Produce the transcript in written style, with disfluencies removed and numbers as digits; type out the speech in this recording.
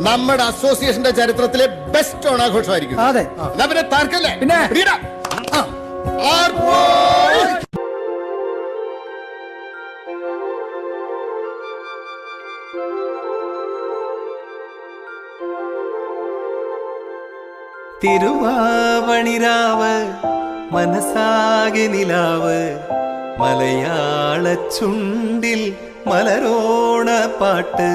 നമ്മുടെ അസോസിയേഷന്റെ ചരിത്രത്തിലെ ബെസ്റ്റ് ഓണാഘോഷമായിരിക്കും. അതെ. പിന്നെ താർക്കല്ലേ പിന്നെ തിരുവാവണിരാവ് മനസാകെ നിലാവ് മലയാള ചുണ്ടിൽ മലരോണ പാട്ട്